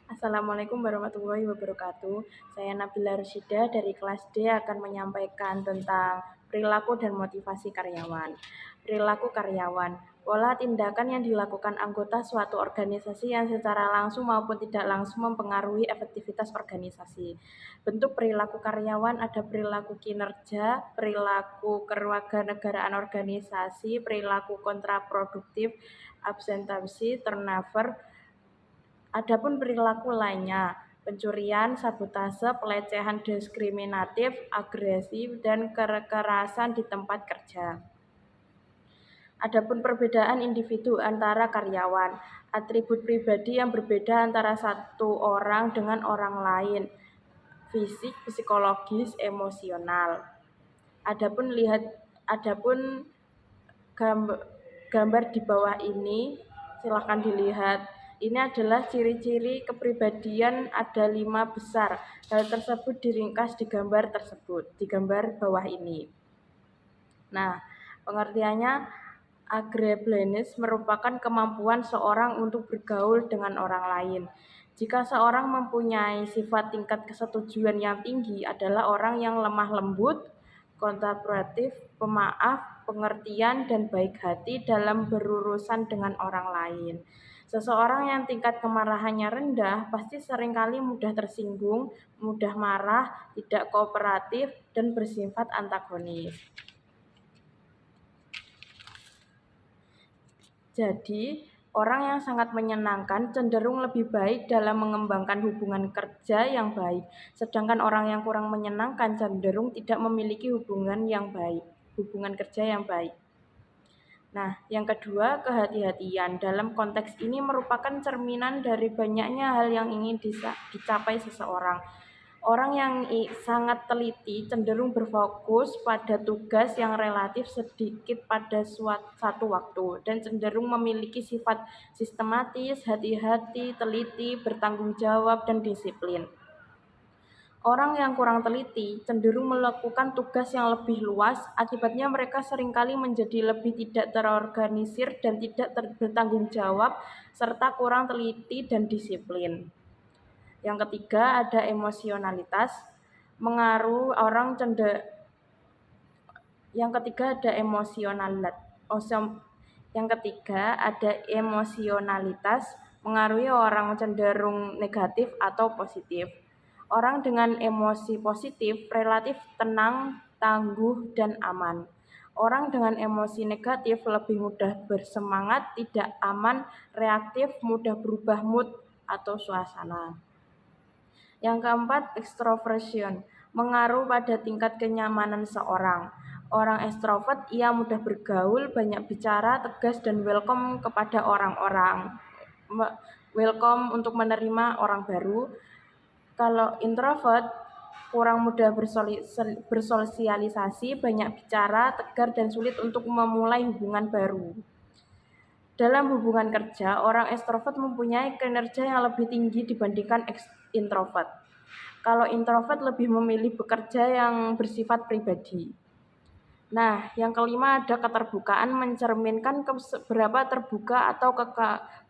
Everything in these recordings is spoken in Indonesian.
Assalamualaikum warahmatullahi wabarakatuh. Saya Nabila Rusyida dari kelas D akan menyampaikan tentang perilaku dan motivasi karyawan. Perilaku karyawan, pola tindakan yang dilakukan anggota suatu organisasi yang secara langsung maupun tidak langsung mempengaruhi efektivitas organisasi. Bentuk perilaku karyawan ada perilaku kinerja, perilaku kewarganegaraan organisasi, perilaku kontraproduktif, absenteeisme, turnover. Adapun perilaku lainnya, pencurian, sabotase, pelecehan diskriminatif, agresi, dan kekerasan di tempat kerja. Adapun perbedaan individu antara karyawan, atribut pribadi yang berbeda antara satu orang dengan orang lain, fisik, psikologis, emosional. Adapun gambar di bawah ini, silahkan dilihat. Ini adalah ciri-ciri kepribadian, ada 5 besar. Hal tersebut diringkas di gambar tersebut, di gambar bawah ini. Nah, pengertiannya, agreeableness merupakan kemampuan seorang untuk bergaul dengan orang lain. Jika seorang mempunyai sifat tingkat kesetujuan yang tinggi adalah orang yang lemah lembut, kooperatif, pemaaf, pengertian, dan baik hati dalam berurusan dengan orang lain. Seseorang yang tingkat kemarahannya rendah pasti seringkali mudah tersinggung, mudah marah, tidak kooperatif, dan bersifat antagonis. Jadi, orang yang sangat menyenangkan cenderung lebih baik dalam mengembangkan hubungan kerja yang baik, sedangkan orang yang kurang menyenangkan cenderung tidak memiliki hubungan kerja yang baik. Nah, yang kedua, kehati-hatian. Dalam konteks ini merupakan cerminan dari banyaknya hal yang ingin dicapai seseorang. Orang yang sangat teliti cenderung berfokus pada tugas yang relatif sedikit pada satu waktu dan cenderung memiliki sifat sistematis, hati-hati, teliti, bertanggung jawab, dan disiplin. Orang yang kurang teliti cenderung melakukan tugas yang lebih luas, akibatnya mereka seringkali menjadi lebih tidak terorganisir dan tidak bertanggung jawab, serta kurang teliti dan disiplin. Yang ketiga, ada emosionalitas. Yang ketiga ada emosionalitas mengaruhi orang cenderung negatif atau positif. Orang dengan emosi positif relatif tenang, tangguh, dan aman. Orang dengan emosi negatif lebih mudah bersemangat, tidak aman, reaktif, mudah berubah mood atau suasana. Yang keempat, extroversion, mengaruh pada tingkat kenyamanan seorang. Orang ekstrovert, ia mudah bergaul, banyak bicara, tegas, dan welcome kepada orang-orang. Welcome untuk menerima orang baru. Kalau introvert, kurang mudah bersosialisasi, banyak bicara, tegar, dan sulit untuk memulai hubungan baru. Dalam hubungan kerja, orang ekstrovert mempunyai kinerja yang lebih tinggi dibandingkan introvert. Kalau introvert lebih memilih bekerja yang bersifat pribadi. Nah, yang kelima ada keterbukaan, mencerminkan seberapa terbuka atau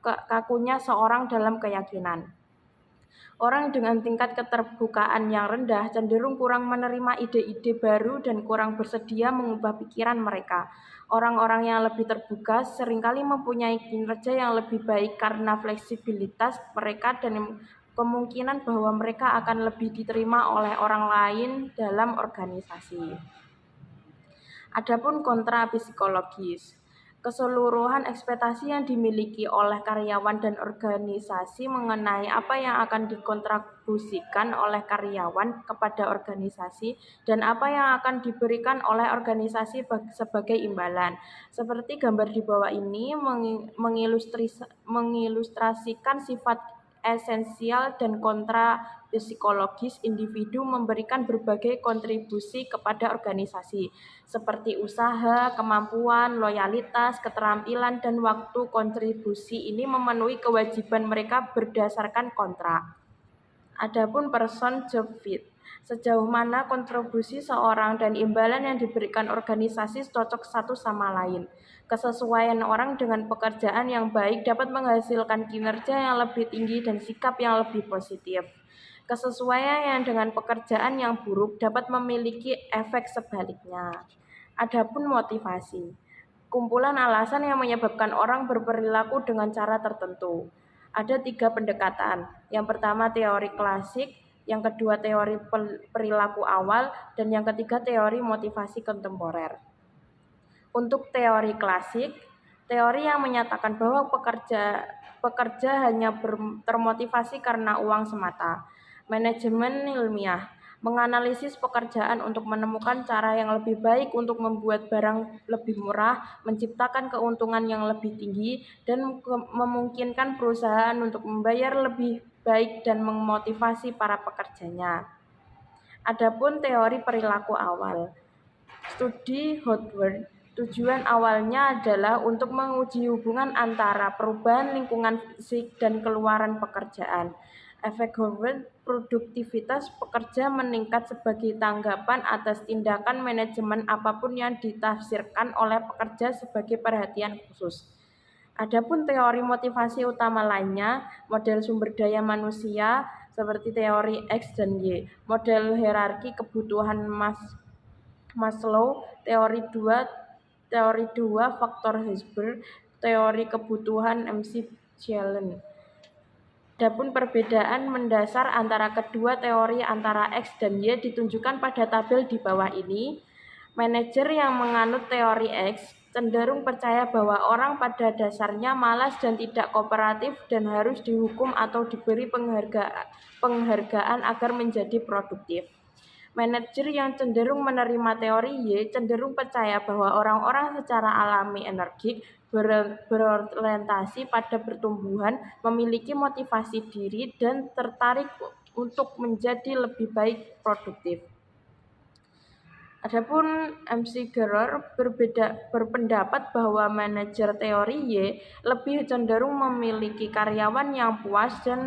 kakunya seorang dalam keyakinan. Orang dengan tingkat keterbukaan yang rendah cenderung kurang menerima ide-ide baru dan kurang bersedia mengubah pikiran mereka. Orang-orang yang lebih terbuka seringkali mempunyai kinerja yang lebih baik karena fleksibilitas mereka dan kemungkinan bahwa mereka akan lebih diterima oleh orang lain dalam organisasi. Adapun kontra psikologis, keseluruhan ekspektasi yang dimiliki oleh karyawan dan organisasi mengenai apa yang akan dikontribusikan oleh karyawan kepada organisasi dan apa yang akan diberikan oleh organisasi sebagai imbalan. Seperti gambar di bawah ini mengilustrasikan sifat esensial dan kontra psikologis individu memberikan berbagai kontribusi kepada organisasi, seperti usaha, kemampuan, loyalitas, keterampilan, dan waktu. Kontribusi ini memenuhi kewajiban mereka berdasarkan kontrak. Adapun person job fit, Sejauh mana kontribusi seorang dan imbalan yang diberikan organisasi cocok satu sama lain. Kesesuaian orang dengan pekerjaan yang baik dapat menghasilkan kinerja yang lebih tinggi dan sikap yang lebih positif. Kesesuaian yang dengan pekerjaan yang buruk dapat memiliki efek sebaliknya. Adapun motivasi, kumpulan alasan yang menyebabkan orang berperilaku dengan cara tertentu. Ada 3 pendekatan. Yang pertama teori klasik, yang kedua teori perilaku awal, dan yang ketiga teori motivasi kontemporer. Untuk teori klasik, teori yang menyatakan bahwa pekerja hanya termotivasi karena uang semata. Manajemen ilmiah menganalisis pekerjaan untuk menemukan cara yang lebih baik untuk membuat barang lebih murah, menciptakan keuntungan yang lebih tinggi, dan memungkinkan perusahaan untuk membayar lebih baik dan memotivasi para pekerjanya. Adapun teori perilaku awal, studi Howard, tujuan awalnya adalah untuk menguji hubungan antara perubahan lingkungan fisik dan keluaran pekerjaan. Efek Howard, produktivitas pekerja meningkat sebagai tanggapan atas tindakan manajemen apapun yang ditafsirkan oleh pekerja sebagai perhatian khusus. Adapun teori motivasi utama lainnya, model sumber daya manusia seperti teori X dan Y, model hierarki kebutuhan Maslow, teori 2 faktor Herzberg, teori kebutuhan MC Challen. Adapun perbedaan mendasar antara kedua teori antara X dan Y ditunjukkan pada tabel di bawah ini. Manajer yang menganut teori X cenderung percaya bahwa orang pada dasarnya malas dan tidak kooperatif dan harus dihukum atau diberi penghargaan agar menjadi produktif. Manajer yang cenderung menerima teori Y cenderung percaya bahwa orang-orang secara alami energik, berorientasi pada pertumbuhan, memiliki motivasi diri, dan tertarik untuk menjadi lebih baik produktif. Adapun MC Gerard berpendapat bahwa manajer teori Y lebih cenderung memiliki karyawan yang puas dan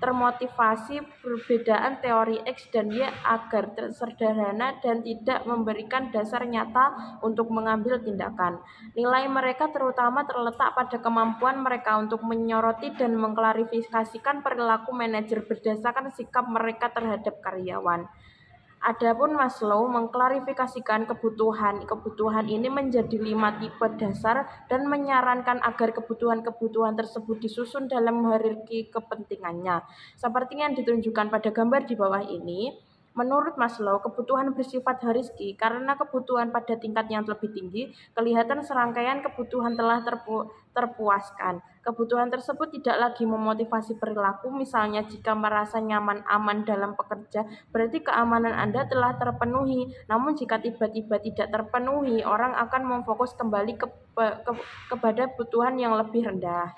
termotivasi. Perbedaan teori X dan Y agar sederhana dan tidak memberikan dasar nyata untuk mengambil tindakan. Nilai mereka terutama terletak pada kemampuan mereka untuk menyoroti dan mengklarifikasikan perilaku manajer berdasarkan sikap mereka terhadap karyawan. Adapun Maslow mengklarifikasikan kebutuhan ini menjadi 5 tipe dasar dan menyarankan agar kebutuhan-kebutuhan tersebut disusun dalam hierarki kepentingannya. Seperti yang ditunjukkan pada gambar di bawah ini, menurut Maslow, kebutuhan bersifat hierarki karena kebutuhan pada tingkat yang lebih tinggi, kelihatan serangkaian kebutuhan telah terpuaskan. Kebutuhan tersebut tidak lagi memotivasi perilaku, misalnya jika merasa nyaman aman dalam bekerja, berarti keamanan Anda telah terpenuhi. Namun jika tiba-tiba tidak terpenuhi, orang akan memfokus kembali kepada kebutuhan yang lebih rendah.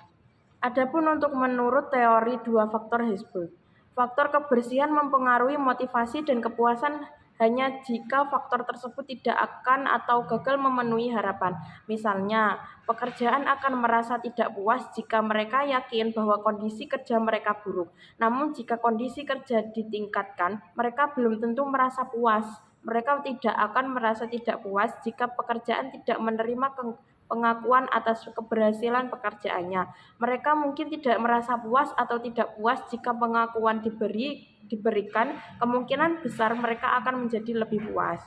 Adapun untuk menurut teori 2 faktor Herzberg, faktor kebersihan mempengaruhi motivasi dan kepuasan hanya jika faktor tersebut tidak akan atau gagal memenuhi harapan. Misalnya, pekerjaan akan merasa tidak puas jika mereka yakin bahwa kondisi kerja mereka buruk. Namun jika kondisi kerja ditingkatkan, mereka belum tentu merasa puas. Mereka tidak akan merasa tidak puas jika pekerjaan tidak menerima pengakuan atas keberhasilan pekerjaannya. Mereka mungkin tidak merasa puas atau tidak puas jika pengakuan diberikan, kemungkinan besar mereka akan menjadi lebih puas.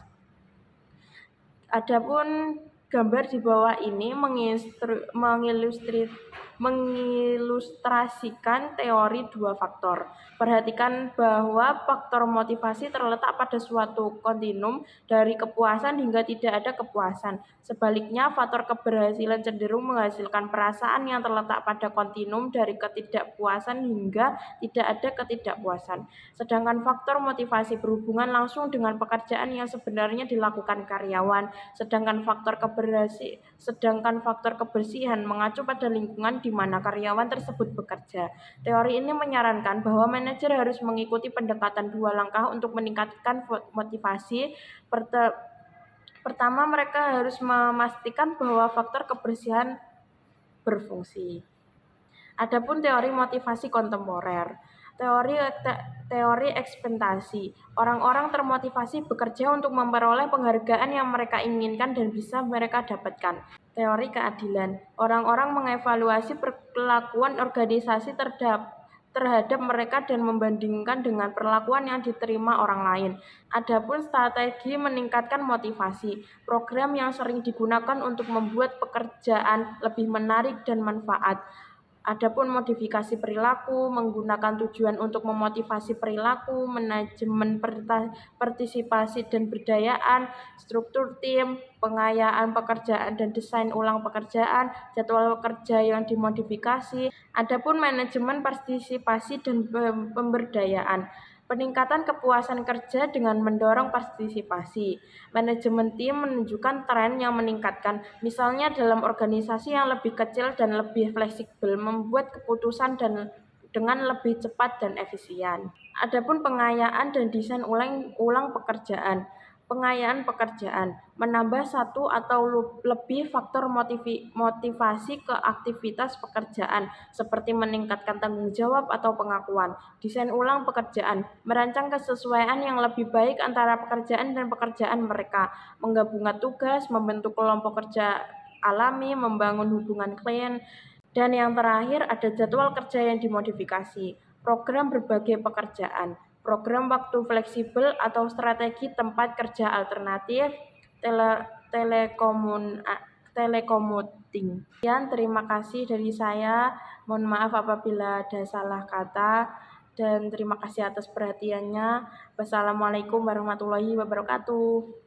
Adapun gambar di bawah ini mengilustrasikan teori 2 faktor. Perhatikan bahwa faktor motivasi terletak pada suatu kontinum dari kepuasan hingga tidak ada kepuasan. Sebaliknya, faktor keberhasilan cenderung menghasilkan perasaan yang terletak pada kontinum dari ketidakpuasan hingga tidak ada ketidakpuasan. Sedangkan faktor motivasi berhubungan langsung dengan pekerjaan yang sebenarnya dilakukan karyawan. Sedangkan faktor kebersihan mengacu pada lingkungan di mana karyawan tersebut bekerja. Teori ini menyarankan bahwa manajer harus mengikuti pendekatan 2 langkah untuk meningkatkan motivasi. Pertama, mereka harus memastikan bahwa faktor kebersihan berfungsi. Adapun teori motivasi kontemporer, Teori ekspektasi. Orang-orang termotivasi bekerja untuk memperoleh penghargaan yang mereka inginkan dan bisa mereka dapatkan. Teori keadilan. Orang-orang mengevaluasi perlakuan organisasi terhadap mereka dan membandingkan dengan perlakuan yang diterima orang lain. Adapun strategi meningkatkan motivasi, program yang sering digunakan untuk membuat pekerjaan lebih menarik dan manfaat. Adapun modifikasi perilaku, menggunakan tujuan untuk memotivasi perilaku, manajemen partisipasi dan berdayaan, struktur tim, pengayaan pekerjaan dan desain ulang pekerjaan, jadwal kerja yang dimodifikasi. Adapun manajemen partisipasi dan pemberdayaan, peningkatan kepuasan kerja dengan mendorong partisipasi. Manajemen tim menunjukkan tren yang meningkatkan, misalnya dalam organisasi yang lebih kecil dan lebih fleksibel, membuat keputusan dengan lebih cepat dan efisien. Adapun pengayaan dan desain ulang pekerjaan. Pengayaan pekerjaan menambah satu atau lebih faktor motivasi ke aktivitas pekerjaan, seperti meningkatkan tanggung jawab atau pengakuan. Desain ulang pekerjaan merancang kesesuaian yang lebih baik antara pekerjaan dan pekerjaan mereka, menggabungkan tugas, membentuk kelompok kerja alami, membangun hubungan klien, dan yang terakhir ada jadwal kerja yang dimodifikasi. Program berbagai pekerjaan, program waktu fleksibel atau strategi tempat kerja alternatif, telekomuting. Terima kasih dari saya. Mohon maaf apabila ada salah kata dan terima kasih atas perhatiannya. Wassalamualaikum warahmatullahi wabarakatuh.